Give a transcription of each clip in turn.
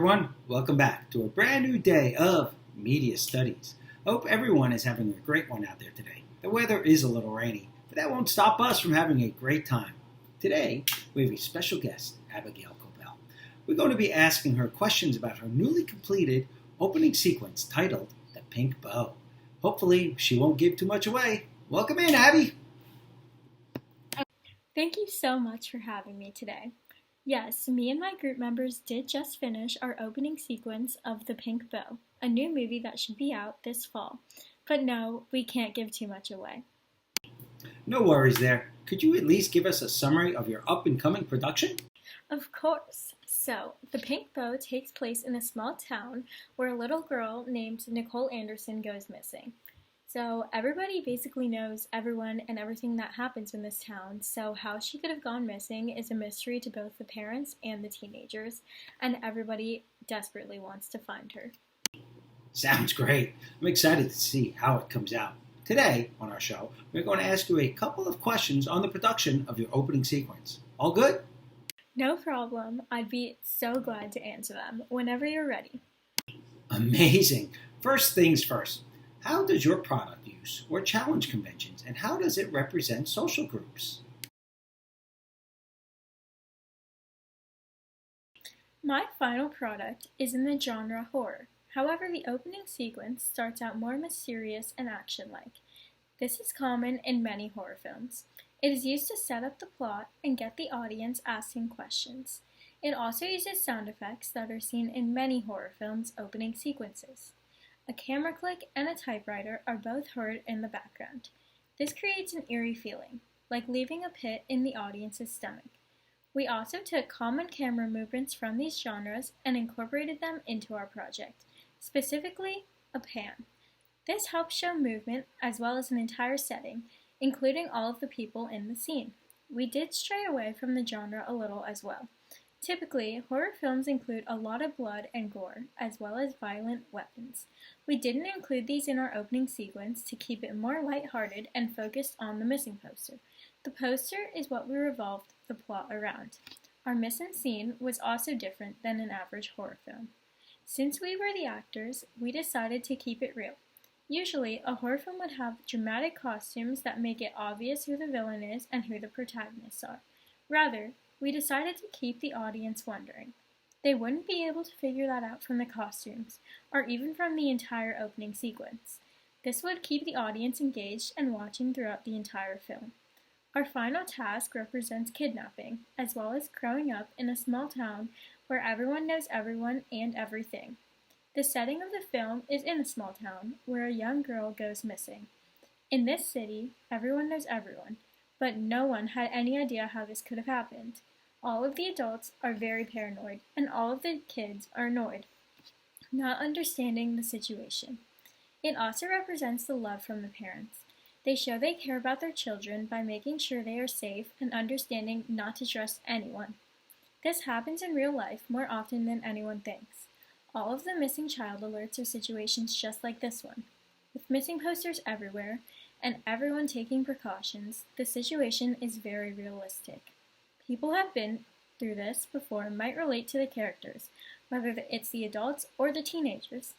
everyone. Welcome back to a brand new day of Media Studies. I hope everyone is having a great one out there today. The weather is a little rainy, but that won't stop us from having a great time. Today, we have a special guest, Abigail Cobell. We're going to be asking her questions about her newly completed opening sequence titled The Pink Bow. Hopefully, she won't give too much away. Welcome in, Abby. Thank you so much for having me today. Yes, me and my group members did just finish our opening sequence of The Pink Bow, a new movie that should be out this fall. But no, we can't give too much away. No worries there. Could you at least give us a summary of your up-and-coming production? Of course. So, The Pink Bow takes place in a small town where a little girl named Nicole Anderson goes missing. So everybody basically knows everyone and everything that happens in this town, so how she could have gone missing is a mystery to both the parents and the teenagers, and everybody desperately wants to find her. Sounds great. I'm excited to see how it comes out. Today, on our show, we're going to ask you a couple of questions on the production of your opening sequence. All good? No problem. I'd be so glad to answer them whenever you're ready. Amazing. First things first. How does your product use or challenge conventions, and how does it represent social groups? My final product is in the genre horror. However, the opening sequence starts out more mysterious and action-like. This is common in many horror films. It is used to set up the plot and get the audience asking questions. It also uses sound effects that are seen in many horror films' opening sequences. A camera click and a typewriter are both heard in the background. This creates an eerie feeling, like leaving a pit in the audience's stomach. We also took common camera movements from these genres and incorporated them into our project, specifically a pan. This helps show movement as well as an entire setting, including all of the people in the scene. We did stray away from the genre a little as well. Typically, horror films include a lot of blood and gore, as well as violent weapons. We didn't include these in our opening sequence to keep it more lighthearted and focused on the missing poster. The poster is what we revolved the plot around. Our missing scene was also different than an average horror film. Since we were the actors, we decided to keep it real. Usually, a horror film would have dramatic costumes that make it obvious who the villain is and who the protagonists are. Rather, we decided to keep the audience wondering. They wouldn't be able to figure that out from the costumes, or even from the entire opening sequence. This would keep the audience engaged and watching throughout the entire film. Our final task represents kidnapping, as well as growing up in a small town where everyone knows everyone and everything. The setting of the film is in a small town where a young girl goes missing. In this city, everyone knows everyone, but no one had any idea how this could have happened. All of the adults are very paranoid, and all of the kids are annoyed, not understanding the situation. It also represents the love from the parents. They show they care about their children by making sure they are safe and understanding not to trust anyone. This happens in real life more often than anyone thinks. All of the missing child alerts are situations just like this one. With missing posters everywhere, and everyone taking precautions, the situation is very realistic. People have been through this before and might relate to the characters, whether it's the adults or the teenagers.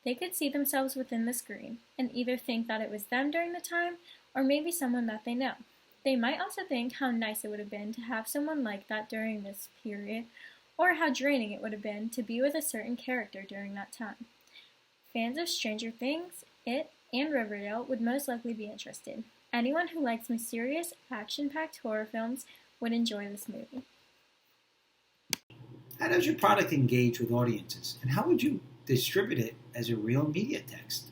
They could see themselves within the screen and either think that it was them during the time or maybe someone that they know. They might also think how nice it would have been to have someone like that during this period, or how draining it would have been to be with a certain character during that time. Fans of Stranger Things, It, and Riverdale would most likely be interested. Anyone who likes mysterious, action-packed horror films would enjoy this movie. How does your product engage with audiences, and how would you distribute it as a real media text?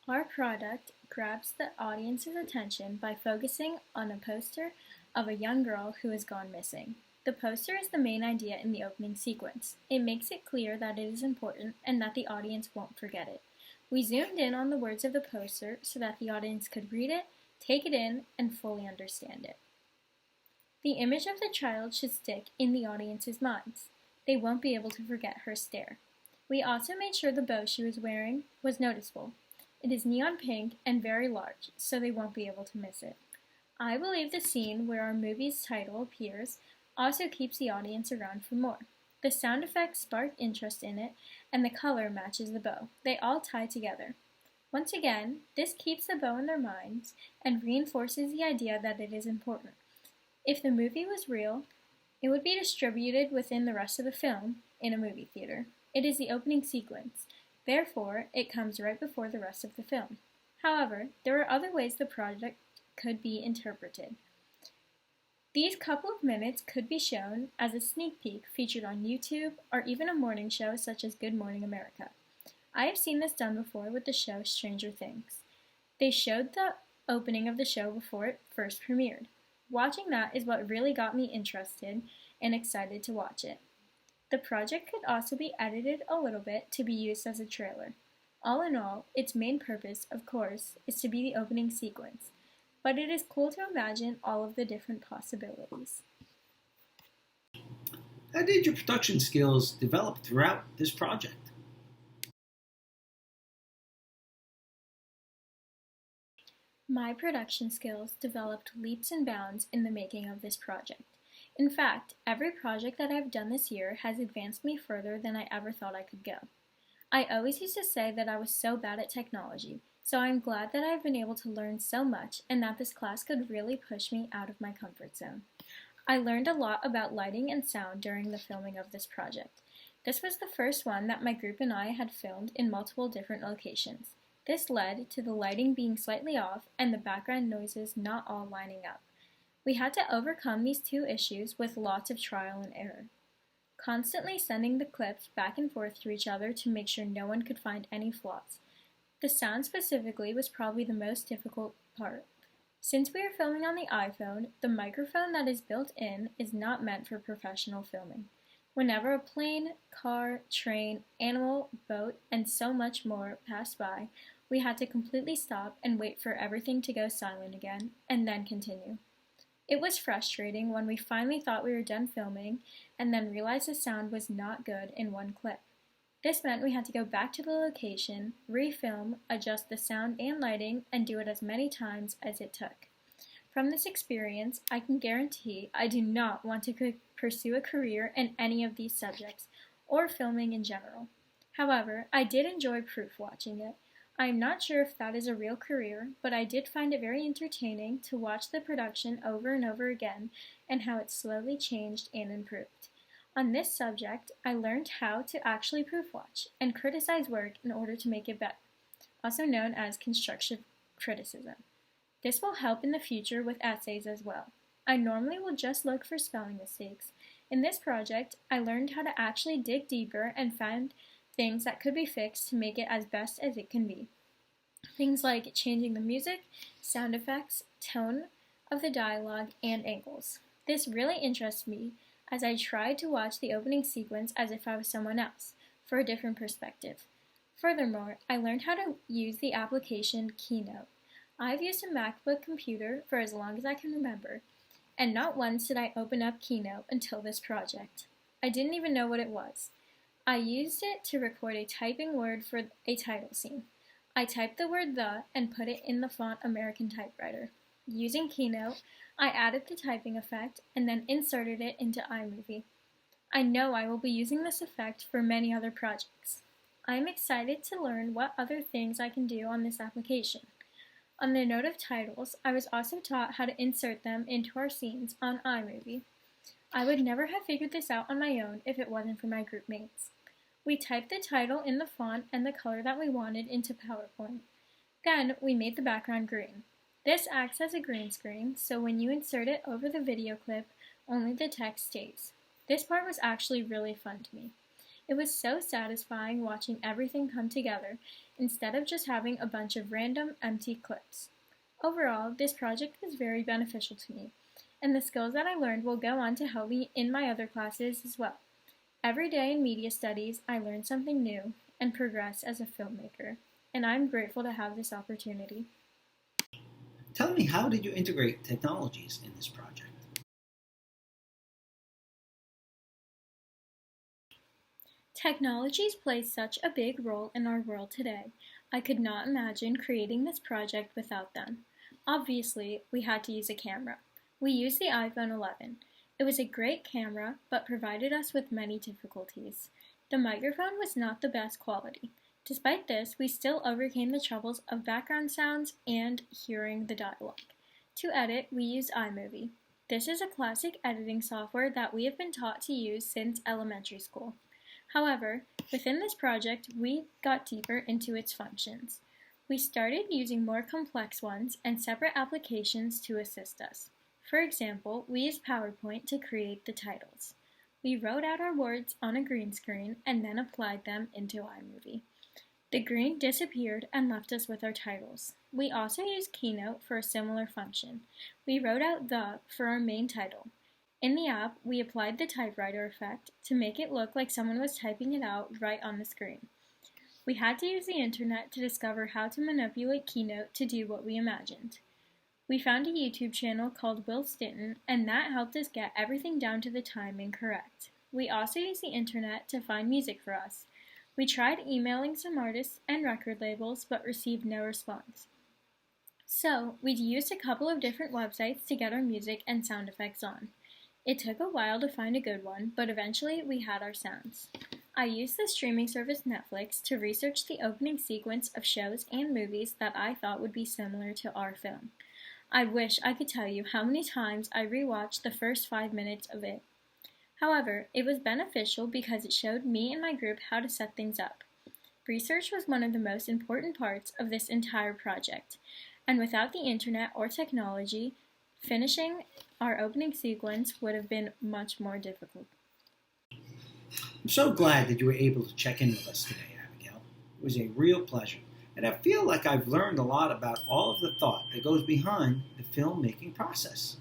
Our product grabs the audience's attention by focusing on a poster of a young girl who has gone missing. The poster is the main idea in the opening sequence. It makes it clear that it is important and that the audience won't forget it. We zoomed in on the words of the poster so that the audience could read it, take it in, and fully understand it. The image of the child should stick in the audience's minds. They won't be able to forget her stare. We also made sure the bow she was wearing was noticeable. It is neon pink and very large, so they won't be able to miss it. I believe the scene where our movie's title appears also keeps the audience around for more. The sound effects spark interest in it, and the color matches the bow. They all tie together. Once again, this keeps the bow in their minds and reinforces the idea that it is important. If the movie was real, it would be distributed within the rest of the film in a movie theater. It is the opening sequence. Therefore, it comes right before the rest of the film. However, there are other ways the project could be interpreted. These couple of minutes could be shown as a sneak peek featured on YouTube or even a morning show such as Good Morning America. I have seen this done before with the show Stranger Things. They showed the opening of the show before it first premiered. Watching that is what really got me interested and excited to watch it. The project could also be edited a little bit to be used as a trailer. All in all, its main purpose, of course, is to be the opening sequence, but it is cool to imagine all of the different possibilities. How did your production skills develop throughout this project? My production skills developed leaps and bounds in the making of this project. In fact, every project that I've done this year has advanced me further than I ever thought I could go. I always used to say that I was so bad at technology, so I'm glad that I've been able to learn so much and that this class could really push me out of my comfort zone. I learned a lot about lighting and sound during the filming of this project. This was the first one that my group and I had filmed in multiple different locations. This led to the lighting being slightly off and the background noises not all lining up. We had to overcome these two issues with lots of trial and error. Constantly sending the clips back and forth to each other to make sure no one could find any flaws. The sound specifically was probably the most difficult part. Since we are filming on the iPhone, the microphone that is built in is not meant for professional filming. Whenever a plane, car, train, animal, boat, and so much more passed by, we had to completely stop and wait for everything to go silent again, and then continue. It was frustrating when we finally thought we were done filming and then realized the sound was not good in one clip. This meant we had to go back to the location, refilm, adjust the sound and lighting, and do it as many times as it took. From this experience, I can guarantee I do not want to pursue a career in any of these subjects, or filming in general. However, I did enjoy proof watching it. I am not sure if that is a real career, but I did find it very entertaining to watch the production over and over again and how it slowly changed and improved. On this subject, I learned how to actually proof watch and criticize work in order to make it better, also known as constructive criticism. This will help in the future with essays as well. I normally will just look for spelling mistakes. In this project, I learned how to actually dig deeper and find things that could be fixed to make it as best as it can be. Things like changing the music, sound effects, tone of the dialogue, and angles. This really interests me as I tried to watch the opening sequence as if I was someone else, for a different perspective. Furthermore, I learned how to use the application Keynote. I've used a MacBook computer for as long as I can remember, and not once did I open up Keynote until this project. I didn't even know what it was. I used it to record a typing word for a title scene. I typed the word "the" and put it in the font American typewriter. Using Keynote, I added the typing effect and then inserted it into iMovie. I know I will be using this effect for many other projects. I am excited to learn what other things I can do on this application. On the note of titles, I was also taught how to insert them into our scenes on iMovie. I would never have figured this out on my own if it wasn't for my group mates. We typed the title in the font and the color that we wanted into PowerPoint. Then we made the background green. This acts as a green screen, so when you insert it over the video clip, only the text stays. This part was actually really fun to me. It was so satisfying watching everything come together instead of just having a bunch of random empty clips. Overall, this project was very beneficial to me, and the skills that I learned will go on to help me in my other classes as well. Every day in media studies, I learn something new and progress as a filmmaker, and I'm grateful to have this opportunity. Tell me, how did you integrate technologies in this project? Technologies play such a big role in our world today. I could not imagine creating this project without them. Obviously, we had to use a camera. We used the iPhone 11. It was a great camera, but provided us with many difficulties. The microphone was not the best quality. Despite this, we still overcame the troubles of background sounds and hearing the dialogue. To edit, we used iMovie. This is a classic editing software that we have been taught to use since elementary school. However, within this project, we got deeper into its functions. We started using more complex ones and separate applications to assist us. For example, we used PowerPoint to create the titles. We wrote out our words on a green screen and then applied them into iMovie. The green disappeared and left us with our titles. We also used Keynote for a similar function. We wrote out "the" for our main title. In the app, we applied the typewriter effect to make it look like someone was typing it out right on the screen. We had to use the internet to discover how to manipulate Keynote to do what we imagined. We found a YouTube channel called Will Stinton, and that helped us get everything down to the timing correct. We also used the internet to find music for us. We tried emailing some artists and record labels, but received no response. So, we used a couple of different websites to get our music and sound effects on. It took a while to find a good one, but eventually we had our sounds. I used the streaming service Netflix to research the opening sequence of shows and movies that I thought would be similar to our film. I wish I could tell you how many times I rewatched the first 5 minutes of it. However, it was beneficial because it showed me and my group how to set things up. Research was one of the most important parts of this entire project, and without the internet or technology, finishing our opening sequence would have been much more difficult. I'm so glad that you were able to check in with us today, Abigail. It was a real pleasure, and I feel like I've learned a lot about all of the thought that goes behind the filmmaking process.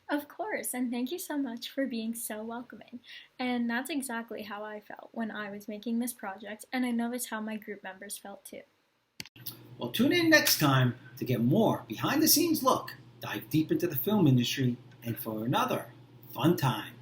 Of course, and thank you so much for being so welcoming. And that's exactly how I felt when I was making this project, and I know it's how my group members felt too. Well, tune in next time to get more behind-the-scenes look, dive deep into the film industry, and for another fun time.